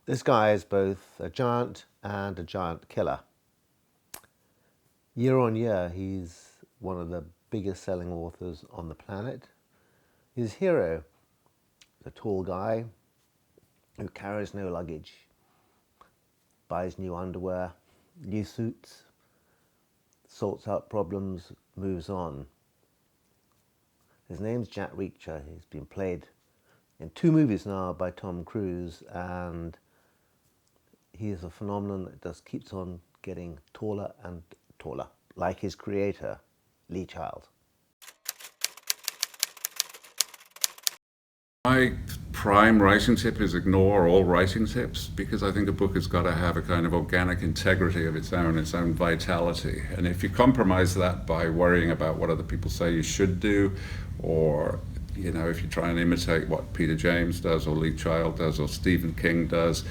This guy is both a giant and a giant killer. Year on year, he's one of the biggest selling authors on the planet. His hero, the tall guy who carries no luggage, buys new underwear, new suits, sorts out problems, moves on. His name's Jack Reacher. He's been played in 2 movies now by Tom Cruise, and he is a phenomenon that just keeps on getting taller and taller, like his creator, Lee Child. My prime writing tip is ignore all writing tips, because I think a book has got to have a kind of organic integrity of its own vitality. And if you compromise that by worrying about what other people say you should do, or if you try and imitate what Peter James does, or Lee Child does, or Stephen King does,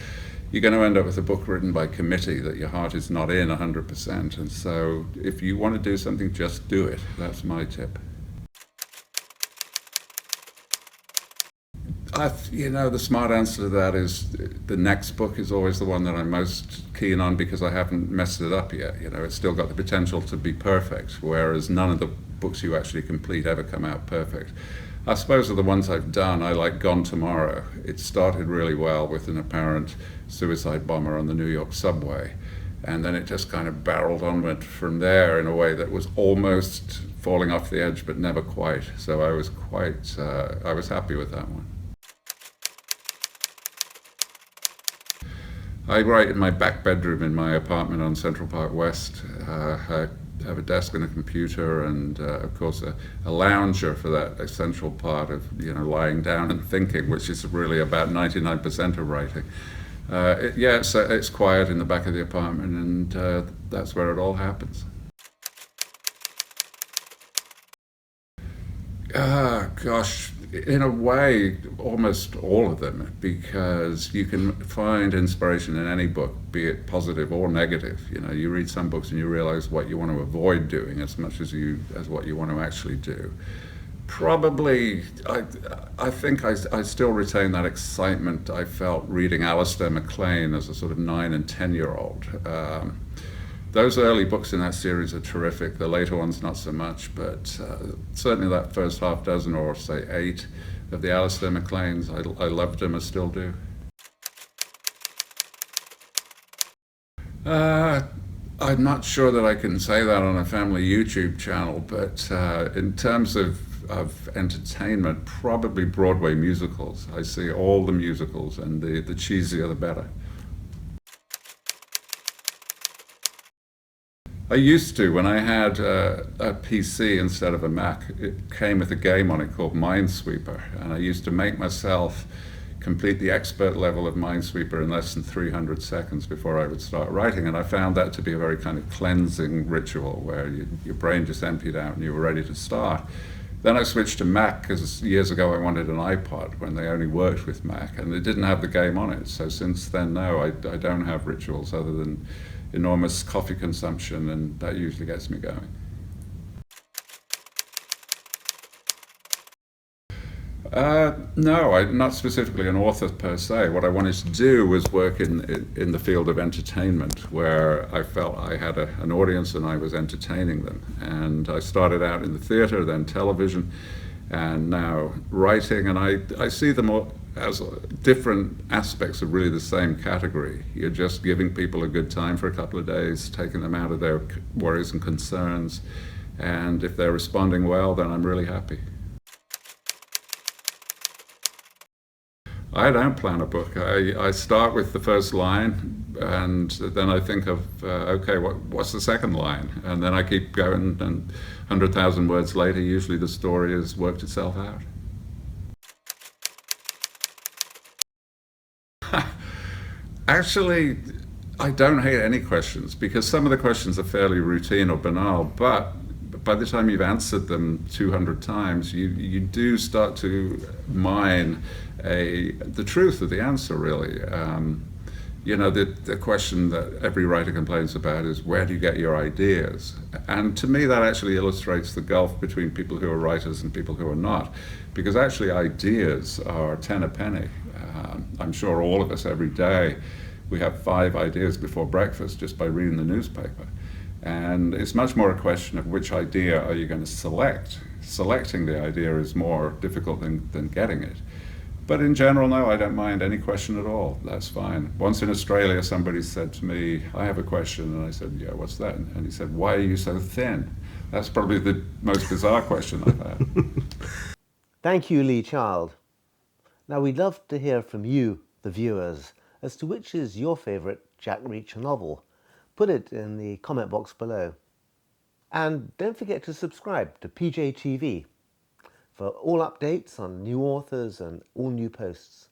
you're going to end up with a book written by committee that your heart is not in 100%. And so if you want to do something, just do it. That's my tip. The smart answer to that is the next book is always the one that I'm most keen on, because I haven't messed it up yet. It's still got the potential to be perfect, whereas none of the books you actually complete ever come out perfect. I suppose of the ones I've done, I like Gone Tomorrow. It started really well with an apparent suicide bomber on the New York subway, and then it just kind of barreled onward from there in a way that was almost falling off the edge, but never quite. So I was happy with that one. I write in my back bedroom in my apartment on Central Park West. I have a desk and a computer, and of course a lounger for that essential part of lying down and thinking, which is really about 99% of writing. It's quiet in the back of the apartment, and that's where it all happens. Gosh, in a way, almost all of them, because you can find inspiration in any book, be it positive or negative. You read some books and you realize what you want to avoid doing as much as what you want to actually do. Probably, I think I still retain that excitement I felt reading Alistair MacLean as a sort of 9 and 10-year-old. Those early books in that series are terrific. The later ones not so much, but certainly that first half dozen, or say 8, of the Alistair MacLeans, I loved them, I still do. I'm not sure that I can say that on a family YouTube channel, but in terms of entertainment, probably Broadway musicals. I see all the musicals, and the cheesier the better. I used to, when I had a PC instead of a Mac, it came with a game on it called Minesweeper, and I used to make myself complete the expert level of Minesweeper in less than 300 seconds before I would start writing, and I found that to be a very kind of cleansing ritual where your brain just emptied out and you were ready to start. Then I switched to Mac, because years ago I wanted an iPod when they only worked with Mac, and it didn't have the game on it. So since then, no, I don't have rituals other than enormous coffee consumption, and that usually gets me going. No, not specifically an author per se. What I wanted to do was work in the field of entertainment, where I felt I had an audience and I was entertaining them. And I started out in the theater, then television, and now writing, and I see them all as different aspects of really the same category. You're just giving people a good time for a couple of days, taking them out of their worries and concerns, and if they're responding well, then I'm really happy. I don't plan a book. I start with the first line, and then I think of, okay, what's the second line? And then I keep going, and 100,000 words later, usually the story has worked itself out. Actually, I don't hate any questions, because some of the questions are fairly routine or banal, but by the time you've answered them 200 times, you do start to mine the truth of the answer, really. The question that every writer complains about is, where do you get your ideas? And to me, that actually illustrates the gulf between people who are writers and people who are not, because actually ideas are 10 a penny. I'm sure all of us every day, we have 5 ideas before breakfast just by reading the newspaper. And it's much more a question of which idea are you going to select. Selecting the idea is more difficult than getting it. But in general, no, I don't mind any question at all. That's fine. Once in Australia, somebody said to me, I have a question. And I said, yeah, what's that? And he said, why are you so thin? That's probably the most bizarre question I've had. Thank you, Lee Child. Now, we'd love to hear from you, the viewers, as to which is your favourite Jack Reacher novel. Put it in the comment box below. And don't forget to subscribe to PJ TV for all updates on new authors and all new posts.